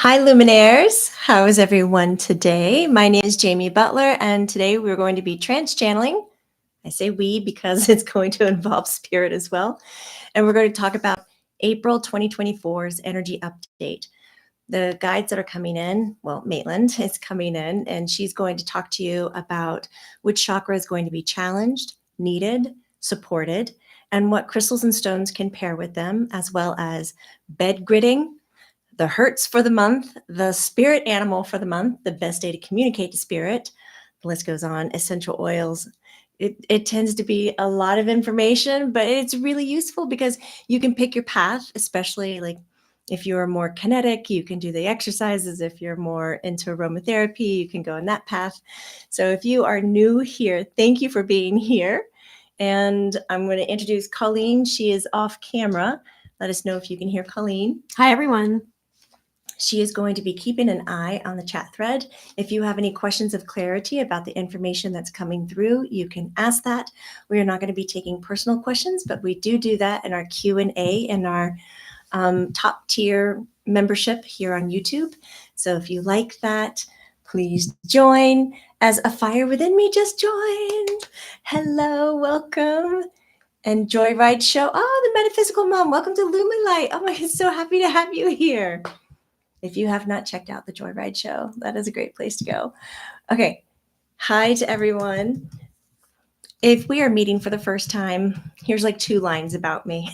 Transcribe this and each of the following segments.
Hi, Luminaires. How is everyone today? My name is Jamie Butler, and today we're going to be trans-channeling. I say we because it's going to involve spirit as well. And we're going to talk about April 2024's energy update. The guides that are coming in, well, Maitland is coming in, and she's going to talk to you about which chakra is going to be challenged, needed, supported, and what crystals and stones can pair with them, as well as bed gridding, the Hertz for the month, the spirit animal for the month, the best day to communicate to spirit. The list goes on. Essential oils. It tends to be a lot of information, but it's really useful because you can pick your path, especially like if you're more kinetic, you can do the exercises. If you're more into aromatherapy, you can go in that path. So if you are new here, thank you for being here. And I'm going to introduce Colleen. She is off camera. Let us know if you can hear Colleen. Hi, everyone. She is going to be keeping an eye on the chat thread. If you have any questions of clarity about the information that's coming through, you can ask that. We are not going to be taking personal questions, but we do that in our Q&A in our top tier membership here on YouTube. So if you like that, please join. As a fire within me just joined. Hello, welcome. And Joyride Show. Oh, the Metaphysical Mom. Welcome to Luminlight. Oh my God, so happy to have you here. If you have not checked out the Joyride Show, that is a great place to go. Okay. Hi to everyone. If we are meeting for the first time, here's like 2 lines about me.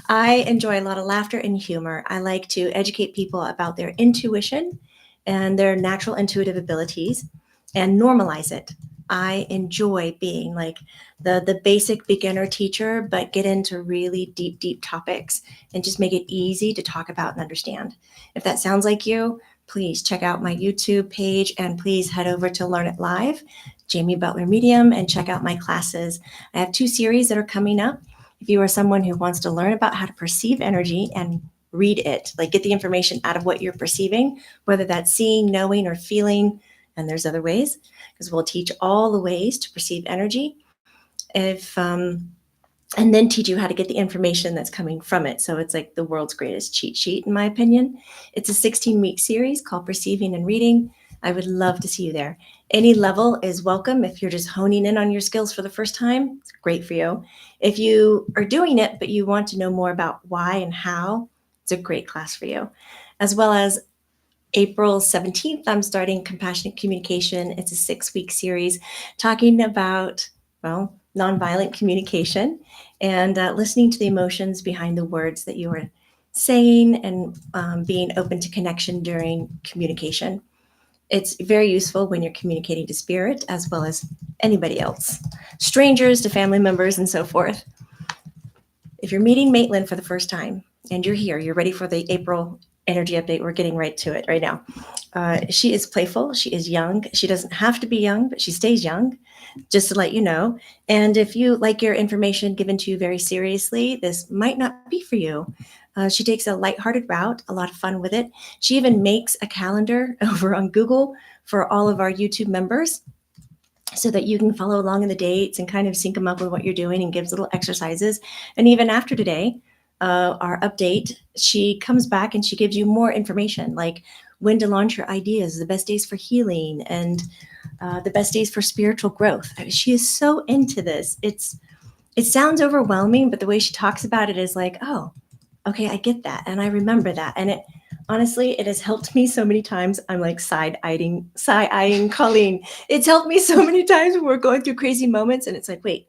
I enjoy a lot of laughter and humor. I like to educate people about their intuition and their natural intuitive abilities and normalize it. I enjoy being like the basic beginner teacher, but get into really deep topics and just make it easy to talk about and understand. If that sounds like you, please check out my YouTube page and please head over to Learn It Live, Jamie Butler Medium, and check out my classes. I have 2 series that are coming up. If you are someone who wants to learn about how to perceive energy and read it, like get the information out of what you're perceiving, whether that's seeing, knowing, or feeling, and there's other ways, because we'll teach all the ways to perceive energy. And then teach you how to get the information that's coming from it. So it's like the world's greatest cheat sheet, in my opinion. It's a 16-week series called Perceiving and Reading. I would love to see you there. Any level is welcome. If you're just honing in on your skills for the first time, it's great for you. If you are doing it, but you want to know more about why and how, it's a great class for you. As well as April 17th, I'm starting Compassionate Communication. It's a 6-week series talking about, well, nonviolent communication and listening to the emotions behind the words that you are saying and being open to connection during communication. It's very useful when you're communicating to spirit as well as anybody else, strangers to family members and so forth. If you're meeting Maitland for the first time and you're here, you're ready for the April energy update. We're getting right to it right now. She is playful. She is young. She doesn't have to be young, but she stays young, just to let you know. And if you like your information given to you very seriously, this might not be for you. She takes a lighthearted route, a lot of fun with it. She even makes a calendar over on Google for all of our YouTube members so that you can follow along in the dates and kind of sync them up with what you're doing, and gives little exercises. And even after today, our update, she comes back and she gives you more information, like when to launch your ideas, the best days for healing, and the best days for spiritual growth. She is so into this. It sounds overwhelming, but the way she talks about it is like, oh, okay, I get that. And I remember that. And it honestly, it has helped me so many times. I'm like side-eyeing Colleen. It's helped me so many times when we're going through crazy moments. And it's like, wait,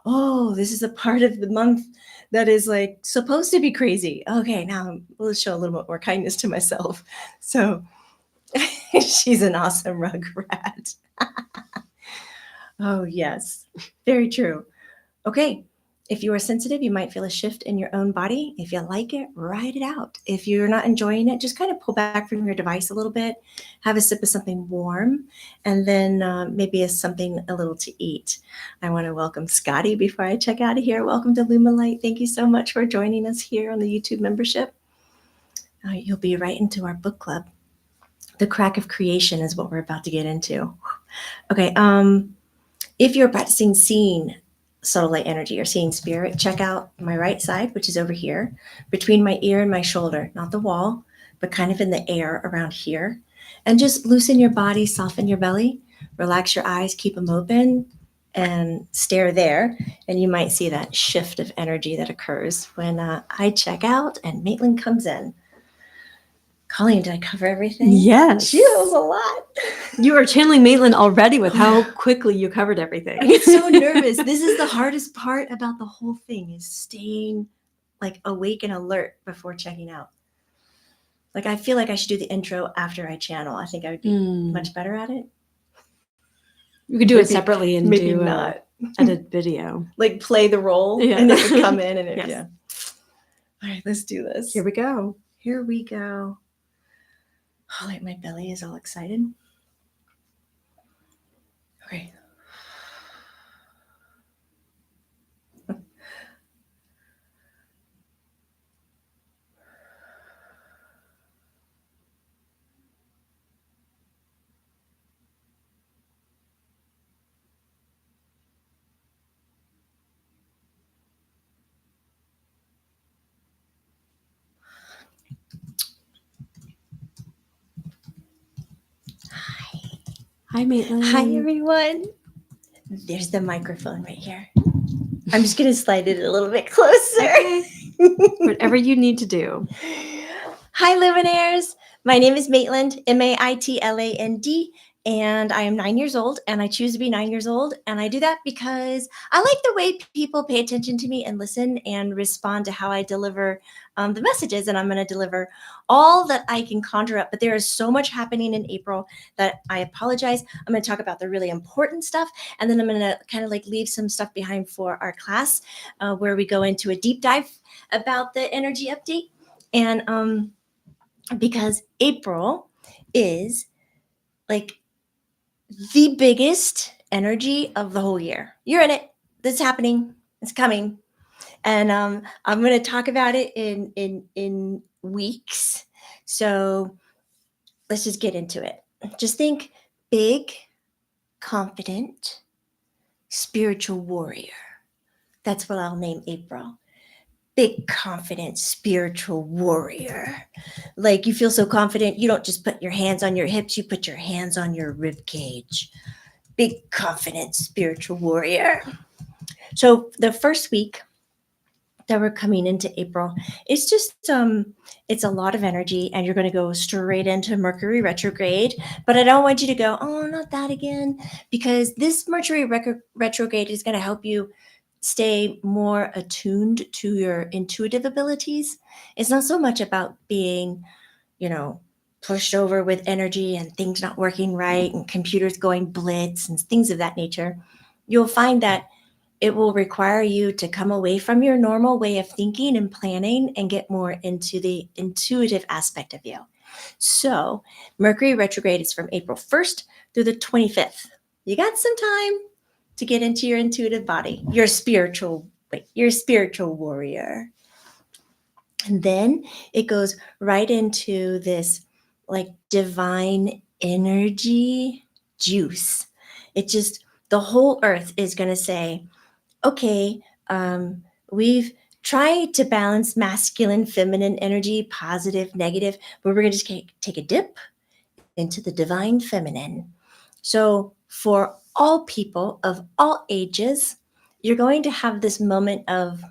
oh, this is a part of the month that is like supposed to be crazy. Okay, now let's show a little bit more kindness to myself. So she's an awesome rug rat. Oh, yes, very true. Okay, if you are sensitive, you might feel a shift in your own body. If you like it, write it out. If you're not enjoying it, just kind of pull back from your device a little bit, have a sip of something warm, and then maybe something a little to eat. I want to welcome Scotty before I check out of here. Welcome to Luminlight. Thank you so much for joining us here on the YouTube membership. You'll be right into our book club. The Crack of Creation is what we're about to get into. Okay, if you're practicing seeing subtle light energy or seeing spirit, check out my right side, which is over here between my ear and my shoulder, not the wall. but kind of in the air around here. And just loosen your body, soften your belly, relax your eyes, keep them open, and stare there. And you might see that shift of energy that occurs when I check out and Maitland comes in. Colleen, did I cover everything? Yes. Gee, that was a lot. You are channeling Maitland already with how quickly you covered everything. I get so nervous. This is the hardest part about the whole thing, is staying like awake and alert before checking out. Like, I feel like I should do the intro after I channel. I think I would be much better at it. You could do it separately and maybe do not. edit video. Like play the role and it would come in and it, Yes. All right, let's do this. Here we go. Here we go. Oh, like my belly is all excited. Okay. Hi, Maitland. Hi, everyone. There's the microphone right here. I'm just going to slide it a little bit closer. Okay. Whatever you need to do. Hi, Luminaires. My name is Maitland, Maitland, and I am 9 years old, and I choose to be 9 years old. And I do that because I like the way people pay attention to me and listen and respond to how I deliver the messages. And I'm going to deliver all that I can conjure up. But there is so much happening in April that I apologize. I'm going to talk about the really important stuff. And then I'm going to kind of like leave some stuff behind for our class where we go into a deep dive about the energy update. And because April is like the biggest energy of the whole year. You're in it. This is happening. It's coming. And I'm going to talk about it in weeks. So let's just get into it. Just think big, confident, spiritual warrior. That's what I'll name April. Big, confident, spiritual warrior. Like, you feel so confident, you don't just put your hands on your hips, you put your hands on your rib cage. Big, confident, spiritual warrior. So the first week that we're coming into April, it's just it's a lot of energy, and you're going to go straight into Mercury retrograde. But I don't want you to go, oh, not that again, because this Mercury retrograde is going to help you stay more attuned to your intuitive abilities. It's not so much about being, pushed over with energy and things not working right and computers going blitz and things of that nature. You'll find that it will require you to come away from your normal way of thinking and planning and get more into the intuitive aspect of you. So Mercury retrograde is from April 1st through the 25th. You got some time to get into your intuitive body, your spiritual warrior. And then it goes right into this like divine energy juice. The whole earth is going to say, okay, we've tried to balance masculine, feminine energy, positive, negative, but we're going to just take a dip into the divine feminine. So for all people of all ages, you're going to have this moment of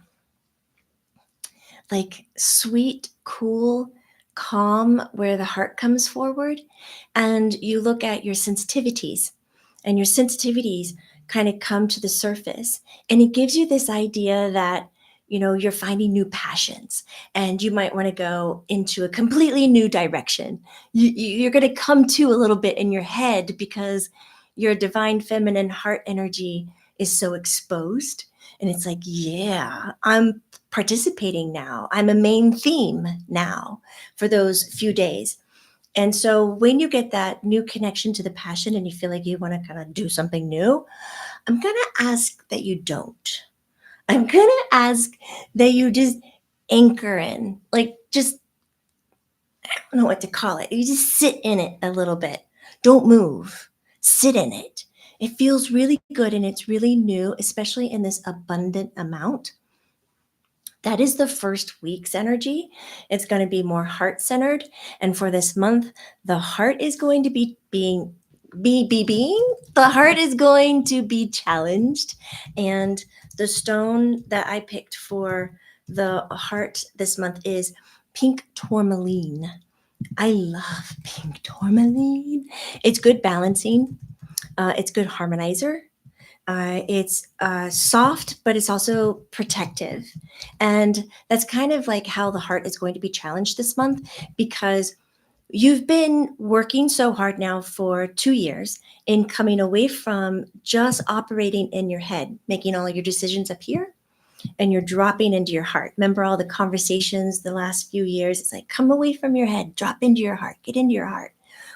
like sweet, cool, calm, where the heart comes forward, and you look at your sensitivities, and your sensitivities kind of come to the surface, and it gives you this idea that you're finding new passions, and you might want to go into a completely new direction. You're going to come to a little bit in your head because your divine feminine heart energy is so exposed, and it's like, yeah, I'm participating now. I'm a main theme now for those few days. And so when you get that new connection to the passion and you feel like you want to kind of do something new, I'm going to ask that you don't. I'm going to ask that you just anchor in, like just, I don't know what to call it. You just sit in it a little bit. Don't move. Sit in it. It feels really good and it's really new, especially in this abundant amount That is the first week's energy. It's going to be more heart centered. And for this month, the heart is going to be being the heart is going to be challenged. And the stone that I picked for the heart this month is pink tourmaline. I love pink tourmaline. It's good balancing. It's good harmonizer. It's soft, but it's also protective. And that's kind of like how the heart is going to be challenged this month, because you've been working so hard now for 2 years in coming away from just operating in your head, making all your decisions up here, and you're dropping into your heart. Remember all the conversations the last few years? It's like, come away from your head, drop into your heart, get into your heart.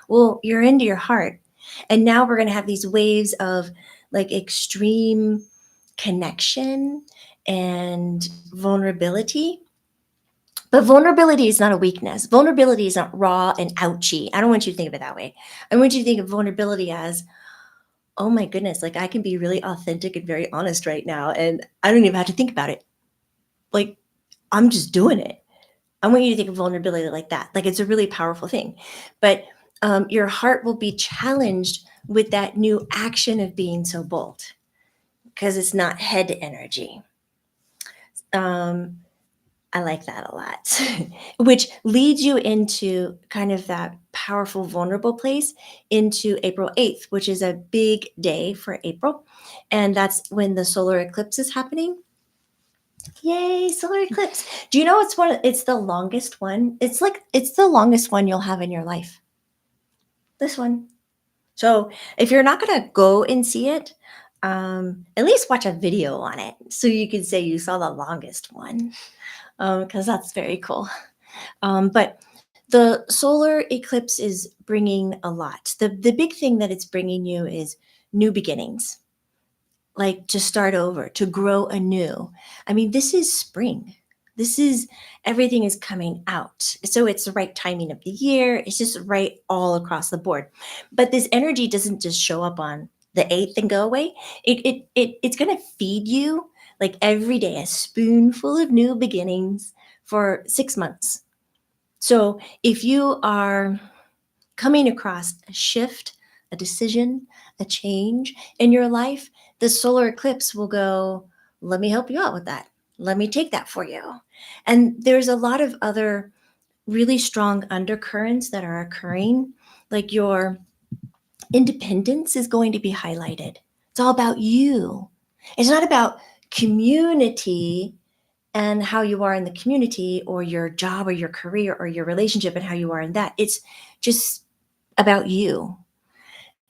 Well, you're into your heart. And now we're going to have these waves of like extreme connection and vulnerability. But vulnerability is not a weakness. Vulnerability is not raw and ouchy. I don't want you to think of it that way. I want you to think of vulnerability as, oh my goodness, like I can be really authentic and very honest right now, and I don't even have to think about it. Like, I'm just doing it. I want you to think of vulnerability like that. Like, it's a really powerful thing. But your heart will be challenged with that new action of being so bold, because it's not head energy. I like that a lot, which leads you into kind of that powerful, vulnerable place into April 8th, which is a big day for April. And that's when the solar eclipse is happening. Yay, solar eclipse. Do you know it's the longest one? It's the longest one you'll have in your life. This one. So if you're not going to go and see it, at least watch a video on it so you can say you saw the longest one. Because that's very cool. But the solar eclipse is bringing a lot. The big thing that it's bringing you is new beginnings, like to start over, to grow anew. I mean, this is spring. This is everything is coming out. So it's the right timing of the year. It's just right all across the board. But this energy doesn't just show up on the 8th and go away. It's going to feed you like every day a spoonful of new beginnings for 6 months. So if you are coming across a shift, a decision, a change in your life, the solar eclipse will go, let me help you out with that. Let me take that for you. And there's a lot of other really strong undercurrents that are occurring, like your independence is going to be highlighted. It's all about you. It's not about community and how you are in the community, or your job or your career or your relationship and how you are in that. It's just about you.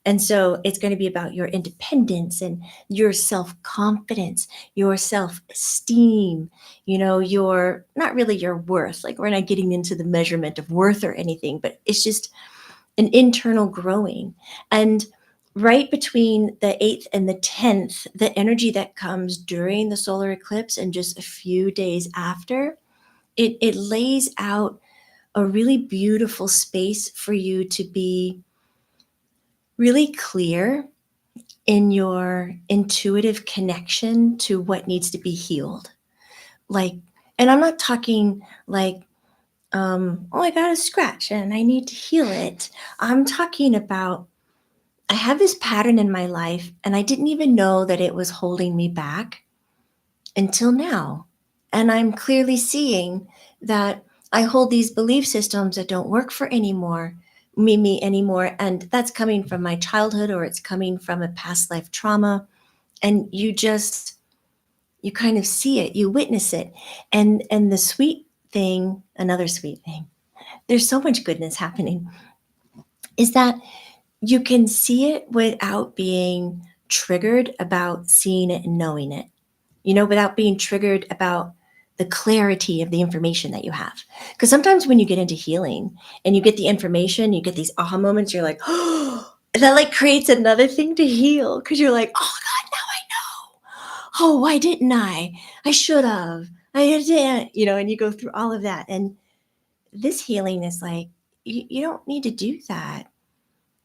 And so it's going to be about your independence and your self-confidence, your self-esteem, your, not really your worth. Like, we're not getting into the measurement of worth or anything, but it's just an internal growing. And right between the 8th and the 10th, the energy that comes during the solar eclipse and just a few days after, it lays out a really beautiful space for you to be really clear in your intuitive connection to what needs to be healed. Like, and I'm not talking like, oh, I got a scratch and I need to heal it. I'm talking about, I have this pattern in my life and I didn't even know that it was holding me back until now. And I'm clearly seeing that I hold these belief systems that don't work for me anymore. And that's coming from my childhood, or it's coming from a past life trauma. And you kind of see it, you witness it. And the sweet thing, another sweet thing, there's so much goodness happening, is that you can see it without being triggered about seeing it and knowing it, without being triggered about the clarity of the information that you have. Because sometimes when you get into healing and you get the information, you get these aha moments, you're like, oh, that like creates another thing to heal. Because you're like, oh God, now I know. Oh, why didn't I? I should have. I didn't, and you go through all of that. And this healing is like, you don't need to do that.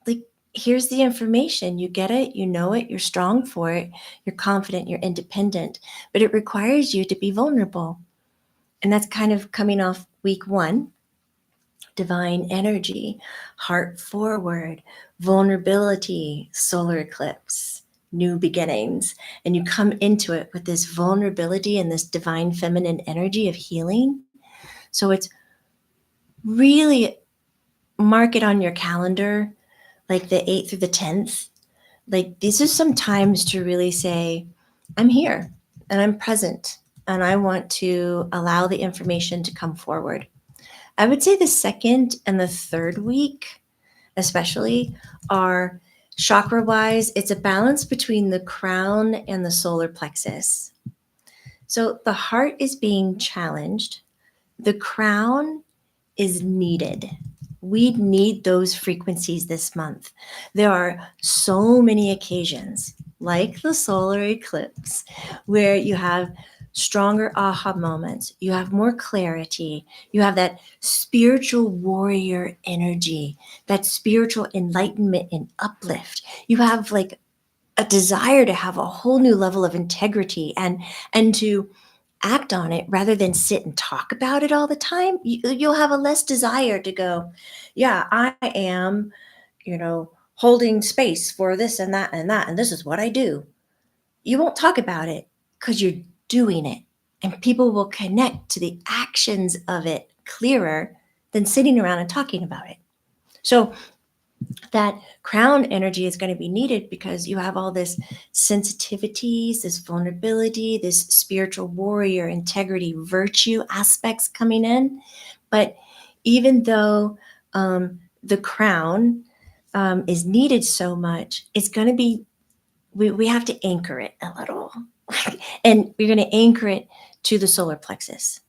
Like, here's the information. You get it, you know it, you're strong for it, you're confident, you're independent, but it requires you to be vulnerable. And that's kind of coming off week 1. Divine energy, heart forward, vulnerability, solar eclipse, new beginnings. And you come into it with this vulnerability and this divine feminine energy of healing. So it's really, mark it on your calendar, like the 8th through the 10th. Like, these are some times to really say, I'm here and I'm present and I want to allow the information to come forward. I would say the 2nd and the 3rd week, especially, are chakra wise, it's a balance between the crown and the solar plexus. So the heart is being challenged, the crown is needed. We need those frequencies this month. There are so many occasions, like the solar eclipse, where you have stronger aha moments, you have more clarity, you have that spiritual warrior energy, that spiritual enlightenment and uplift. You have like a desire to have a whole new level of integrity and to act on it rather than sit and talk about it all the time. You'll have a less desire to go, yeah, I am, holding space for this and that and that, and this is what I do. You won't talk about it because you're doing it, and people will connect to the actions of it clearer than sitting around and talking about it. So that crown energy is going to be needed because you have all this sensitivities, this vulnerability, this spiritual warrior, integrity, virtue aspects coming in. But even though the crown is needed so much, it's going to be, we have to anchor it a little. And we're going to anchor it to the solar plexus.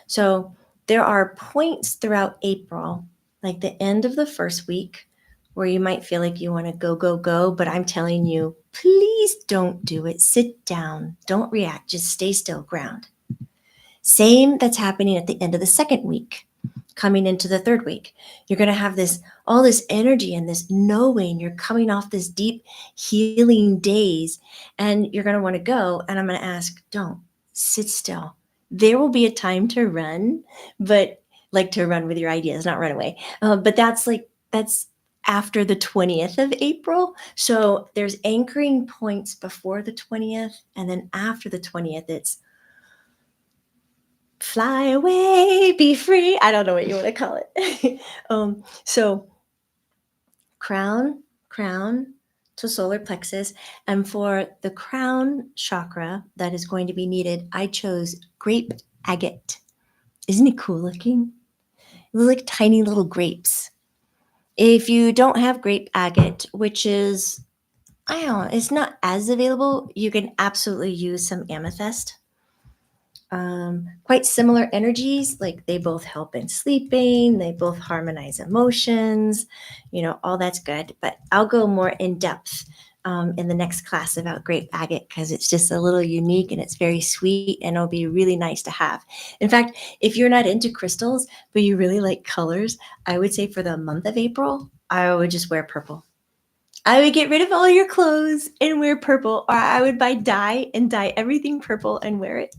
So there are points throughout April, like the end of the first week, where you might feel like you want to go, go, go, but I'm telling you, please don't do it. Sit down. Don't react. Just stay still, ground. Same that's happening at the end of the second week, coming into the third week. You're going to have all this energy and this knowing. You're coming off this deep healing days, and you're going to want to go. And I'm going to ask, don't, sit still. There will be a time to run, but like to run with your ideas, not run away. But that's after the 20th of April. So there's anchoring points before the 20th, and then after the 20th, it's fly away, be free. I don't know what you want to call it. So crown to solar plexus. And for the crown chakra that is going to be needed, I chose Grape Agate. Isn't it cool looking? It looks like tiny little grapes. If you don't have Grape Agate, which is, I don't know, it's not as available, you can absolutely use some amethyst. Quite similar energies, like they both help in sleeping, they both harmonize emotions, all that's good. But I'll go more in depth in the next class about grape agate because it's just a little unique and it's very sweet and it'll be really nice to have. In fact, if you're not into crystals, but you really like colors, I would say for the month of April, I would just wear purple. I would get rid of all your clothes and wear purple, or I would buy dye and dye everything purple and wear it.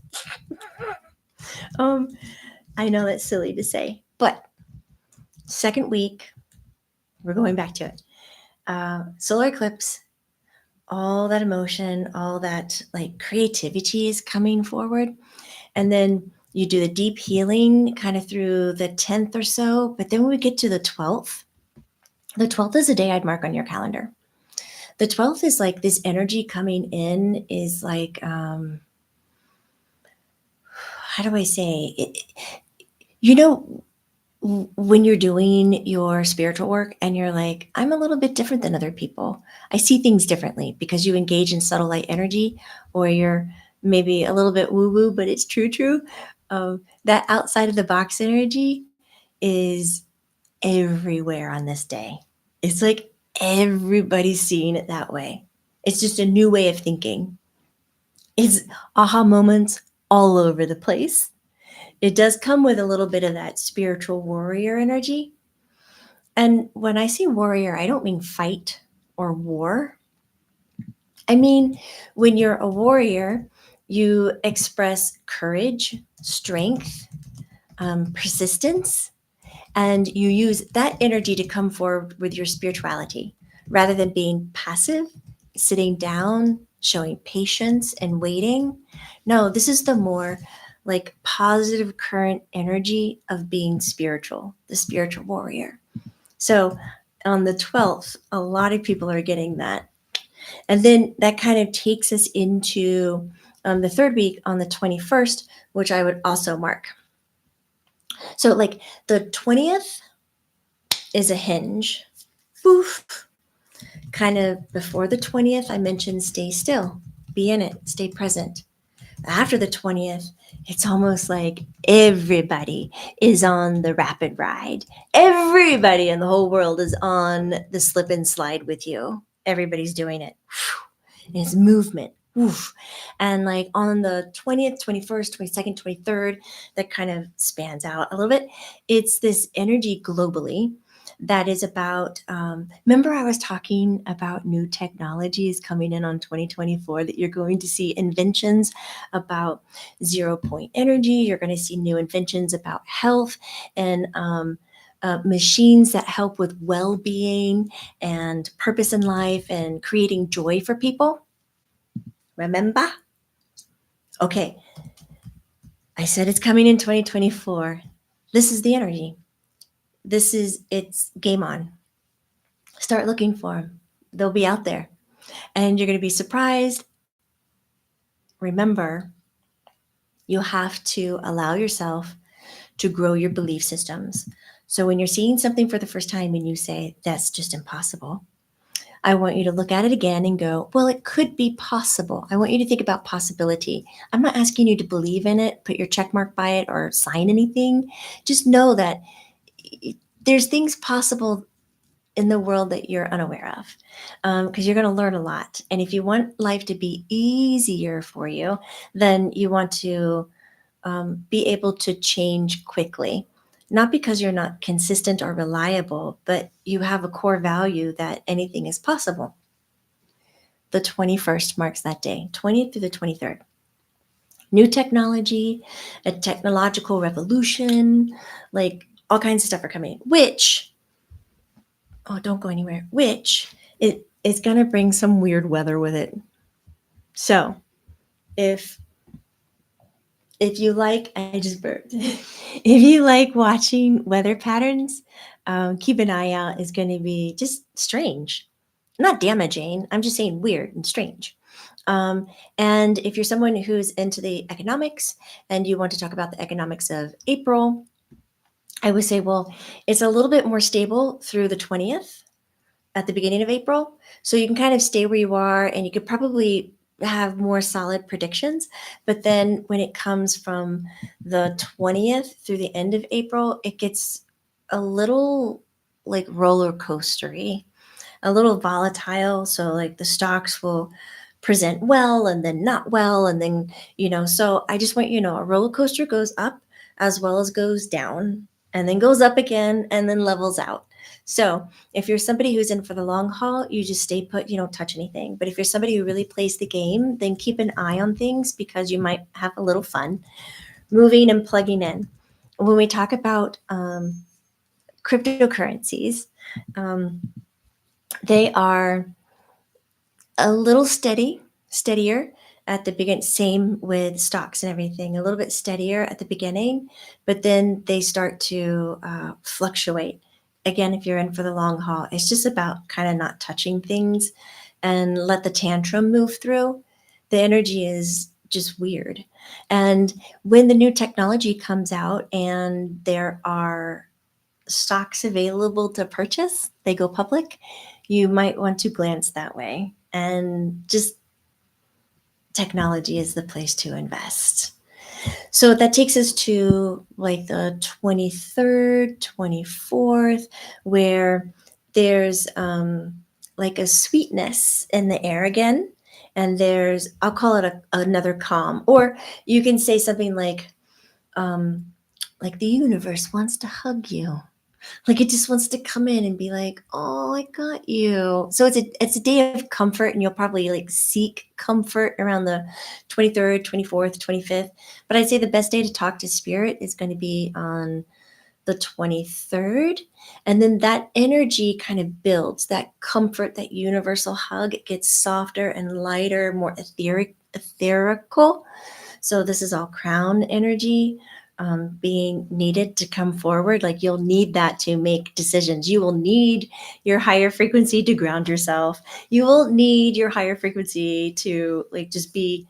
I know that's silly to say, but second week, we're going back to it. Solar eclipse, all that emotion, all that like creativity is coming forward. And then you do the deep healing kind of through the 10th or so. But then when we get to the 12th is a day I'd mark on your calendar. The 12th is like this energy coming in is like, how do I say it? When you're doing your spiritual work and you're like, I'm a little bit different than other people. I see things differently because you engage in subtle light energy, or you're maybe a little bit woo-woo, but it's true. That outside of the box energy is everywhere on this day. It's like everybody's seeing it that way. It's just a new way of thinking. It's aha moments all over the place. It does come with a little bit of that spiritual warrior energy. And when I say warrior, I don't mean fight or war. I mean, when you're a warrior, You express courage, strength, persistence, and you use that energy to come forward with your spirituality rather than being passive, sitting down, showing patience and waiting. No, this is the more like positive current energy of being spiritual, the spiritual warrior. So on the 12th, a lot of people are getting that. And then that kind of takes us into the third week on the 21st, which I would also mark. So, like the 20th is a hinge. Boof. Kind of before the 20th, I mentioned stay still, be in it, stay present. After the 20th, it's almost like everybody is on the rapid ride. Everybody in the whole world is on the slip and slide with you. Everybody's doing it. And it's movement. Oof. And like on the 20th, 21st, 22nd, 23rd, that kind of spans out a little bit. It's this energy globally that is about, remember I was talking about new technologies coming in on 2024, that you're going to see inventions about 0 point energy. You're going to see new inventions about health and machines that help with well-being and purpose in life and creating joy for people. Remember? Okay. I said it's coming in 2024. This is the energy. It's game on. Start looking for them. They'll be out there. And you're going to be surprised. Remember, you have to allow yourself to grow your belief systems. So when you're seeing something for the first time and you say, that's just impossible, I want you to look at it again and go, well, it could be possible. I want you to think about possibility. I'm not asking you to believe in it, put your check mark by it, or sign anything. Just know that there's things possible in the world that you're unaware of, because you're going to learn a lot. And if you want life to be easier for you, then you want to be able to change quickly. Not because you're not consistent or reliable, but you have a core value that anything is possible. The 21st marks that day, 20th through the 23rd. New technology, a technological revolution, like all kinds of stuff are coming, which, oh, don't go anywhere, which it is going to bring some weird weather with it. So if you like, I just burped. If you like watching weather patterns, keep an eye out. It's going to be just strange, not damaging. I'm just saying weird and strange. And if you're someone who's into the economics and you want to talk about the economics of April, I would say, well, it's a little bit more stable through the 20th at the beginning of April. So you can kind of stay where you are and you could probably have more solid predictions. But then when it comes from the 20th through the end of April, it gets a little like roller coastery, a little volatile. So like the stocks will present well and then not well. And then, so I just want you to know a roller coaster goes up as well as goes down and then goes up again and then levels out. So if you're somebody who's in for the long haul, you just stay put, you don't touch anything. But if you're somebody who really plays the game, then keep an eye on things because you might have a little fun moving and plugging in. When we talk about cryptocurrencies, they are a little steadier at the beginning. Same with stocks and everything, a little bit steadier at the beginning, but then they start to fluctuate. Again, if you're in for the long haul, it's just about kind of not touching things and let the tantrum move through. The energy is just weird. And when the new technology comes out and there are stocks available to purchase, they go public, you might want to glance that way. And just technology is the place to invest. So that takes us to like the 23rd, 24th, where there's like a sweetness in the air again. And there's, I'll call it another calm. Or you can say something like the universe wants to hug you. Like it just wants to come in and be like, oh, I got you. So it's a day of comfort, and you'll probably like seek comfort around the 23rd, 24th, 25th. But I'd say the best day to talk to spirit is going to be on the 23rd. And then that energy kind of builds, that comfort, that universal hug. It gets softer and lighter, more etherical. So this is all crown energy being needed to come forward. Like you'll need that to make decisions. You will need your higher frequency to ground yourself. You will need your higher frequency to like just be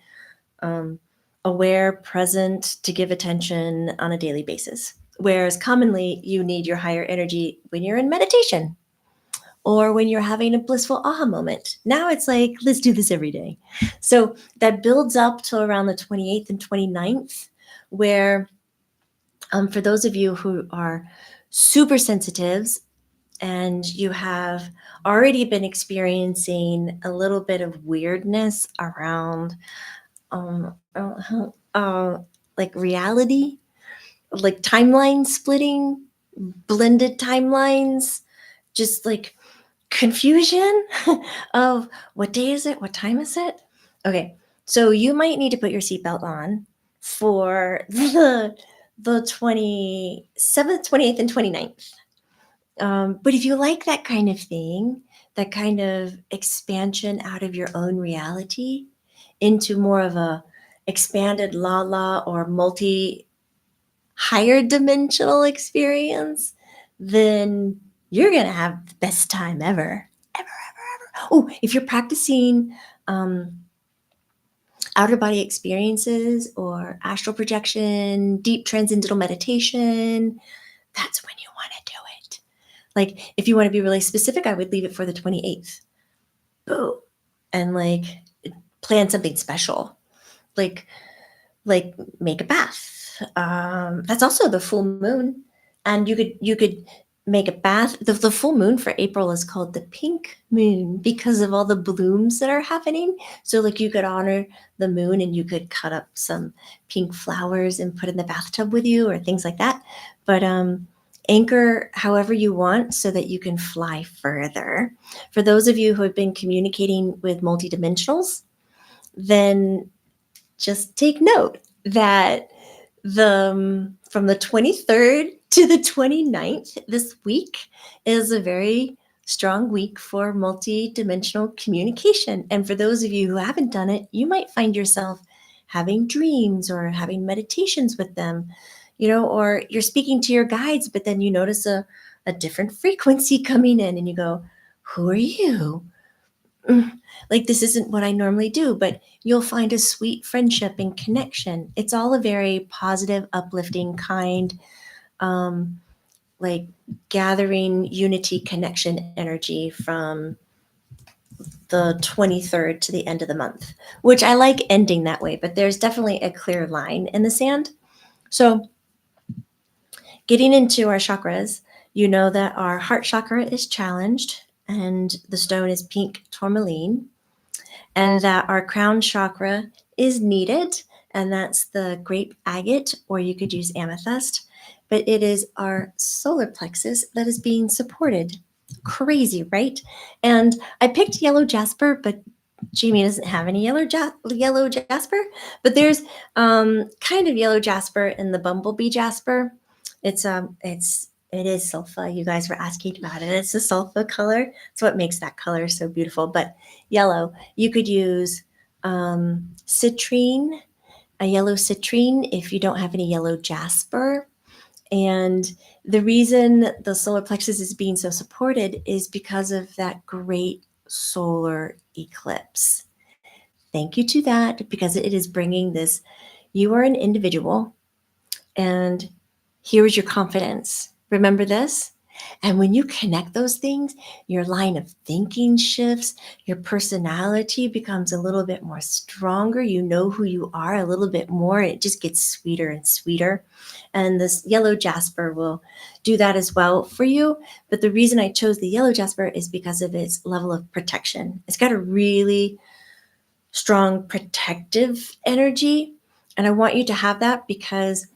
aware, present, to give attention on a daily basis. Whereas commonly you need your higher energy when you're in meditation or when you're having a blissful aha moment. Now it's like, let's do this every day. So that builds up to around the 28th and 29th, where for those of you who are super sensitives and you have already been experiencing a little bit of weirdness around like reality, like timeline splitting, blended timelines, just like confusion of what day is it? What time is it? Okay, so you might need to put your seatbelt on for the 27th, 28th, and 29th. But if you like that kind of thing, that kind of expansion out of your own reality into more of a expanded la or multi higher dimensional experience, then you're going to have the best time ever. Ever, ever, ever. Oh, if you're practicing outer body experiences or astral projection, deep transcendental meditation, that's when you want to do it. Like, if you want to be really specific, I would leave it for the 28th. Boom. And like, plan something special. Like make a bath. That's also the full moon, and you could make a bath. The full moon for April is called the pink moon because of all the blooms that are happening. So like you could honor the moon and you could cut up some pink flowers and put in the bathtub with you or things like that. But anchor however you want so that you can fly further. For those of you who have been communicating with multidimensionals, then just take note that from the 23rd to the 29th this week is a very strong week for multi-dimensional communication. And for those of you who haven't done it, you might find yourself having dreams or having meditations with them, or you're speaking to your guides, but then you notice a different frequency coming in and you go, who are you? Like, this isn't what I normally do, but you'll find a sweet friendship and connection. It's all a very positive, uplifting, kind, like gathering unity, connection energy from the 23rd to the end of the month, which I like ending that way, but there's definitely a clear line in the sand. So getting into our chakras, you know that our heart chakra is challenged and the stone is pink tourmaline, and that our crown chakra is needed, and that's the grape agate, or you could use amethyst, but it is our solar plexus that is being supported. Crazy, right? And I picked yellow jasper, but Jamie doesn't have any yellow jasper, but there's kind of yellow jasper in the Bumblebee jasper. It is sulfur. You guys were asking about it. It's a sulfur color. It's what makes that color so beautiful. But yellow, you could use citrine, a yellow citrine, if you don't have any yellow jasper. And the reason the solar plexus is being so supported is because of that great solar eclipse. Thank you to that, because it is bringing this. You are an individual, and here is your confidence. Remember this? And when you connect those things, your line of thinking shifts, your personality becomes a little bit more stronger. You know who you are a little bit more. It just gets sweeter and sweeter. And this yellow jasper will do that as well for you. But the reason I chose the yellow jasper is because of its level of protection. It's got a really strong protective energy. And I want you to have that because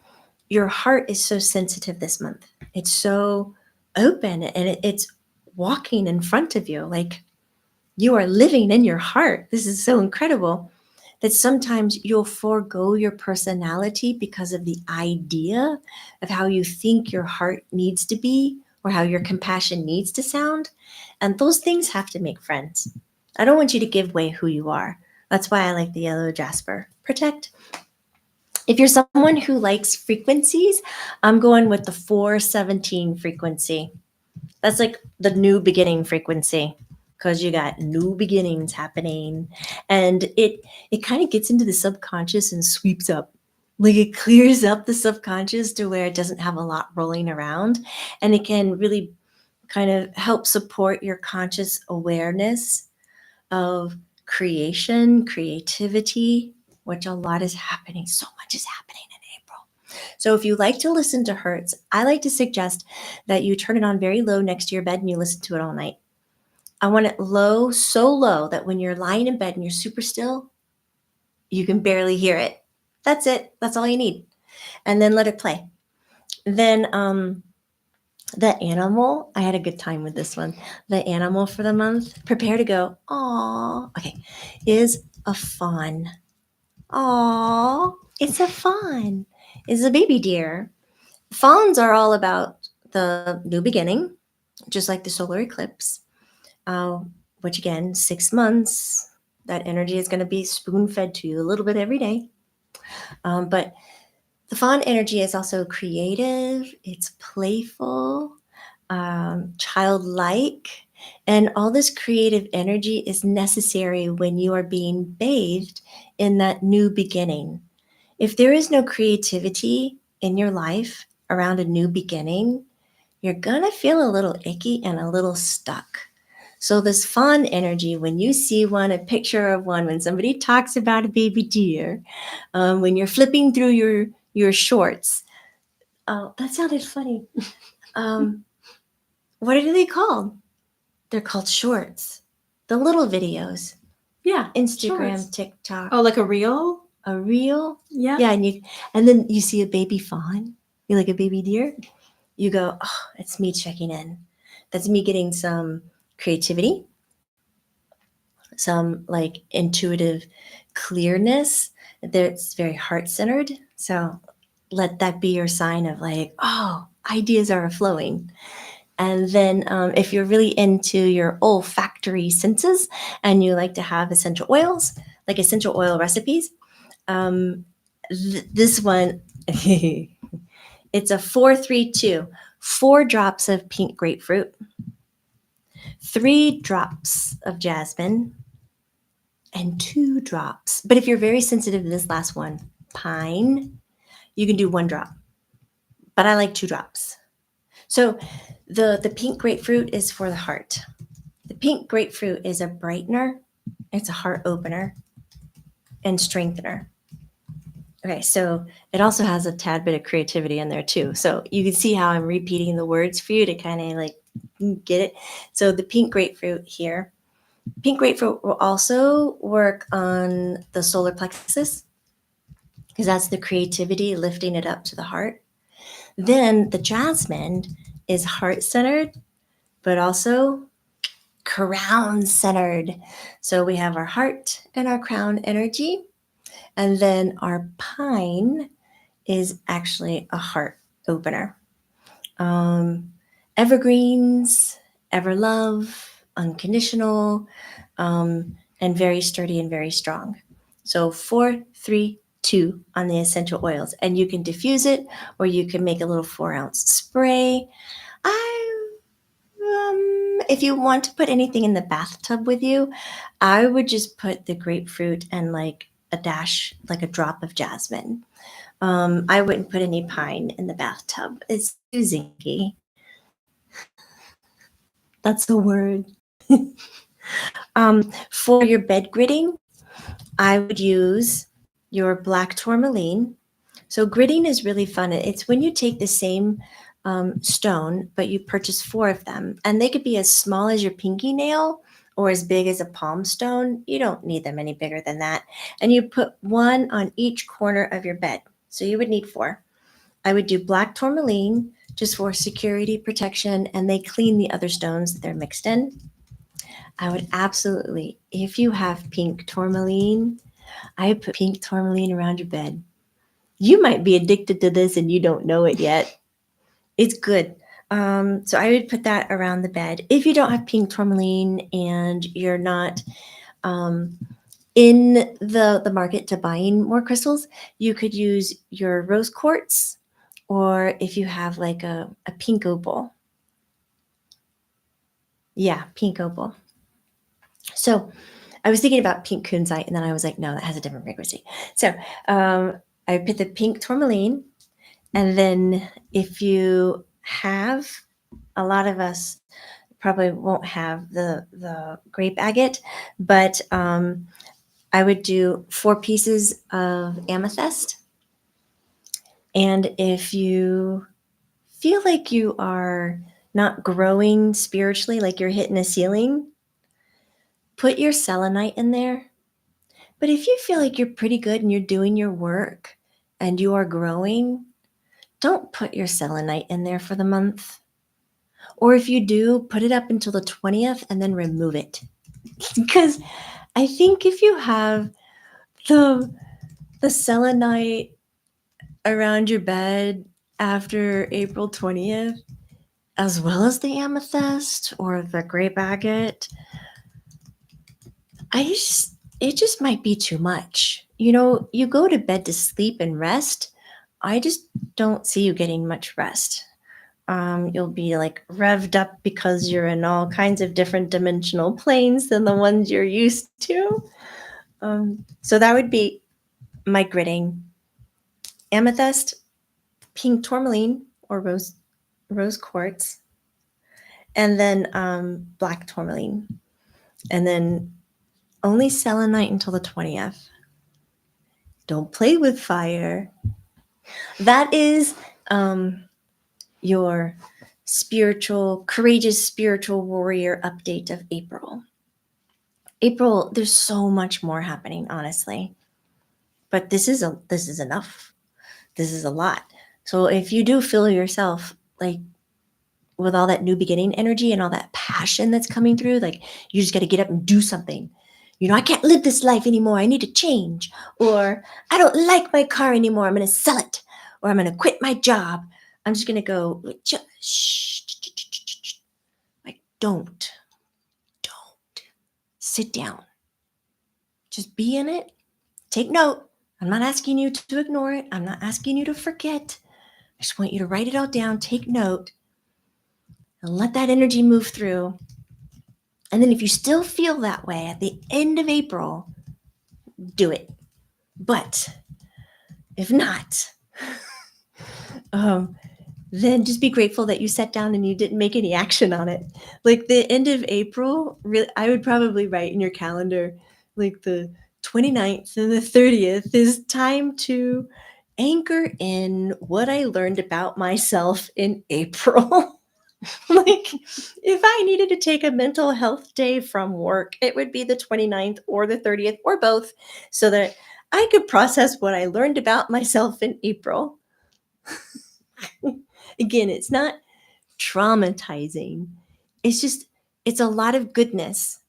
your heart is so sensitive this month. It's so open and it's walking in front of you. Like you are living in your heart. This is so incredible that sometimes you'll forego your personality because of the idea of how you think your heart needs to be or how your compassion needs to sound. And those things have to make friends. I don't want you to give away who you are. That's why I like the yellow Jasper. Protect. If you're someone who likes frequencies, I'm going with the 417 frequency. That's like the new beginning frequency because you got new beginnings happening. And it kind of gets into the subconscious and sweeps up. Like it clears up the subconscious to where it doesn't have a lot rolling around. And it can really kind of help support your conscious awareness of creation, creativity, which a lot is happening. So much is happening in April. So if you like to listen to Hertz, I like to suggest that you turn it on very low next to your bed and you listen to it all night. I want it low, so low that when you're lying in bed and you're super still, you can barely hear it. That's it. That's all you need. And then let it play. Then the animal, I had a good time with this one. The animal for the month, prepare to go, aw, okay, is a fawn. Aw, it's a fawn. It's a baby deer. Fawns are all about the new beginning, just like the solar eclipse, which again, 6 months, that energy is going to be spoon fed to you a little bit every day. But the fawn energy is also creative, it's playful, childlike, and all this creative energy is necessary when you are being bathed in that new beginning. If there is no creativity in your life around a new beginning, you're going to feel a little icky and a little stuck. So this fawn energy, when you see one, a picture of one, when somebody talks about a baby deer, when you're flipping through your shorts, oh, that sounded funny. What are they called? They're called shorts. The little videos. Yeah. Instagram, Shorts. TikTok. Oh, like a reel? A reel? Yeah. Yeah, and then you see a baby fawn. You like a baby deer? You go, oh, it's me checking in. That's me getting some creativity, some like intuitive clearness. That's very heart-centered. So let that be your sign of like, oh, ideas are flowing. And then if you're really into your olfactory senses and you like to have essential oils, like essential oil recipes, this one, it's a 4-3-2, 4 drops of pink grapefruit, 3 drops of jasmine, and 2 drops. But if you're very sensitive to this last one, pine, you can do 1 drop. But I like 2 drops. So the pink grapefruit is for the heart. The pink grapefruit is a brightener, it's a heart opener, and strengthener. Okay, so it also has a tad bit of creativity in there too. So you can see how I'm repeating the words for you to kind of like get it. So the pink grapefruit here. Pink grapefruit will also work on the solar plexus because that's the creativity, lifting it up to the heart. Then the jasmine is heart-centered, but also crown-centered. So we have our heart and our crown energy. And then our pine is actually a heart opener. Evergreens, ever love, unconditional, and very sturdy and very strong. So 4-3-2 on the essential oils. And you can diffuse it or you can make a little 4-ounce spray. If you want to put anything in the bathtub with you, I would just put the grapefruit and like a dash, like a drop of jasmine. I wouldn't put any pine in the bathtub. It's too zinky. That's the word. For your bed gridding, I would use your black tourmaline. So gridding is really fun. It's when you take the same stone, but you purchase 4 of them, and they could be as small as your pinky nail or as big as a palm stone. You don't need them any bigger than that. And you put 1 on each corner of your bed. So you would need 4. I would do black tourmaline, just for security protection, and they clean the other stones that they're mixed in. I would absolutely, if you have pink tourmaline, I would put pink tourmaline around your bed. You might be addicted to this and you don't know it yet. It's good. So I would put that around the bed. If you don't have pink tourmaline and you're not in the market to buying more crystals, you could use your rose quartz, or if you have like a pink opal. Yeah, pink opal. So I was thinking about pink kunzite, and then I was like, no, that has a different frequency. So I put the pink tourmaline, and then if you have, a lot of us probably won't have the grape agate, but I would do 4 pieces of amethyst. And if you feel like you are not growing spiritually, like you're hitting a ceiling, put your selenite in there. But if you feel like you're pretty good and you're doing your work and you are growing, don't put your selenite in there for the month. Or if you do, put it up until the 20th and then remove it. Because I think if you have the selenite around your bed after April 20th, as well as the amethyst or the grape agate, it just might be too much. You know, you go to bed to sleep and rest. I just don't see you getting much rest. You'll be like revved up because you're in all kinds of different dimensional planes than the ones you're used to. So that would be my gridding: amethyst, pink tourmaline or rose quartz, and then black tourmaline, and then only selenite until the 20th. Don't play with fire. That is your courageous spiritual warrior update of April. April, there's so much more happening, honestly. But this is enough. This is a lot. So if you do feel yourself like with all that new beginning energy and all that passion that's coming through, like you just got to get up and do something. You know, I can't live this life anymore. I need to change. Or I don't like my car anymore. I'm going to sell it. Or I'm going to quit my job. I'm just going to go, shh. Like, don't. Sit down. Just be in it. Take note. I'm not asking you to ignore it. I'm not asking you to forget. I just want you to write it all down, take note, and let that energy move through. And then if you still feel that way at the end of April, do it. But if not, then just be grateful that you sat down and you didn't make any action on it. Like the end of April, really, I would probably write in your calendar, like the 29th and the 30th is time to anchor in what I learned about myself in April. Like if I needed to take a mental health day from work, it would be the 29th or the 30th or both, so that I could process what I learned about myself in April. Again, it's not traumatizing. It's a lot of goodness,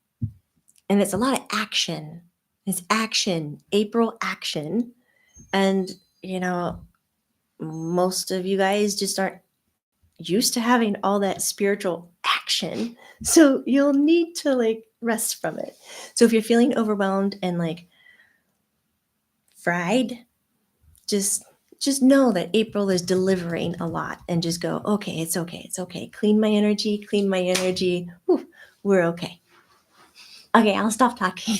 and it's a lot of action. It's action, April action. And, you know, most of you guys just aren't used to having all that spiritual action. So you'll need to like rest from it. So if you're feeling overwhelmed and like fried, just know that April is delivering a lot, and just go, okay, it's okay. It's okay. Clean my energy. Whew, we're okay. Okay, I'll stop talking.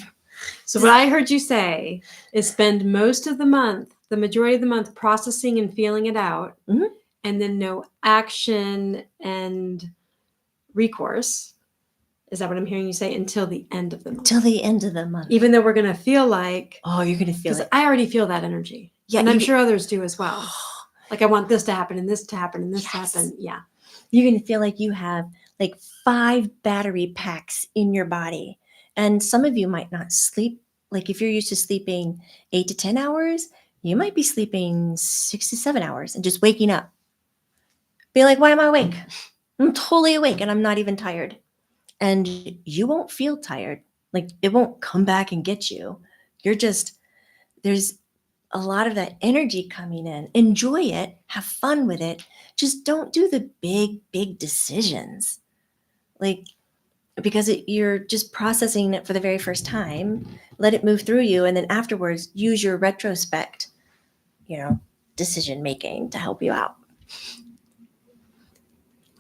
So what I heard you say is spend most of the month, the majority of the month, processing and feeling it out, Mhm. and then no action and recourse. Is that what I'm hearing you say? Until the end of the month. Till the end of the month. Even though we're going to feel like... Oh, you're going to feel it. I already feel that energy. Yeah, and I'm sure others do as well. Like I want this to happen and this to happen and this to Yes. happen. Yeah. You're going to feel like you have like 5 battery packs in your body. And some of you might not sleep. Like if you're used to sleeping 8 to 10 hours, you might be sleeping 6 to 7 hours and just waking up. Be like, why am I awake? I'm totally awake and I'm not even tired. And you won't feel tired. Like it won't come back and get you. You're just, there's a lot of that energy coming in. Enjoy it, have fun with it. Just don't do the big decisions. Like, because you're just processing it for the very first time. Let it move through you. And then afterwards, use your retrospect, decision making to help you out.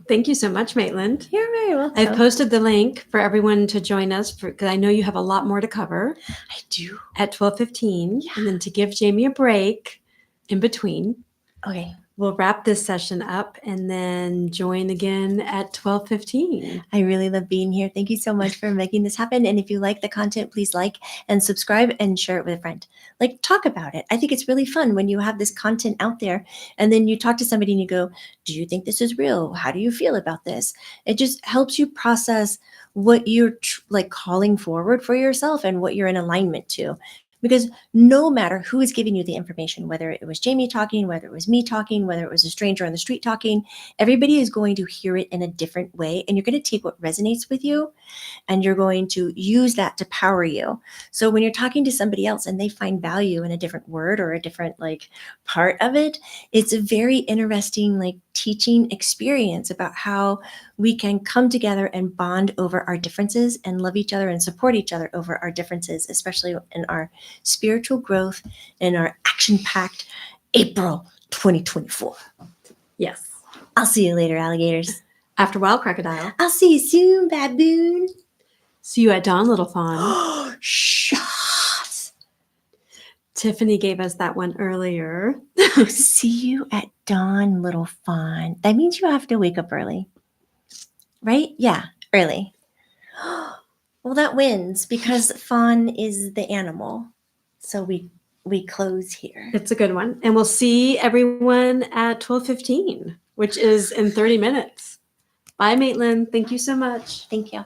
Thank you so much, Maitland. You're very welcome. I've posted the link for everyone to join us because I know you have a lot more to cover. I do. At 12:15, Yeah. and then to give Jamie a break in between. Okay. We'll wrap this session up and then join again at 12:15. I really love being here. Thank you so much for making this happen. And if you like the content, please like and subscribe and share it with a friend. Like, talk about it. I think it's really fun when you have this content out there and then you talk to somebody and you go, do you think this is real? How do you feel about this? It just helps you process what you're calling forward for yourself and what you're in alignment to. Because no matter who is giving you the information, whether it was Jamie talking, whether it was me talking, whether it was a stranger on the street talking, everybody is going to hear it in a different way. And you're going to take what resonates with you and you're going to use that to power you. So when you're talking to somebody else and they find value in a different word or a different part of it, it's a very interesting teaching experience about how we can come together and bond over our differences and love each other and support each other over our differences, especially in our spiritual growth and our action-packed April 2024. Yes. I'll see you later, alligators. After a while, crocodile. I'll see you soon, baboon. See you at dawn, little fawn. Shots. Tiffany gave us that one earlier. See you at dawn, little fawn. That means you have to wake up early. Right? Yeah, early. Well, that wins because fawn is the animal. So we close here. It's a good one. And we'll see everyone at 12:15, which is in 30 minutes. Bye, Maitland. Thank you so much. Thank you.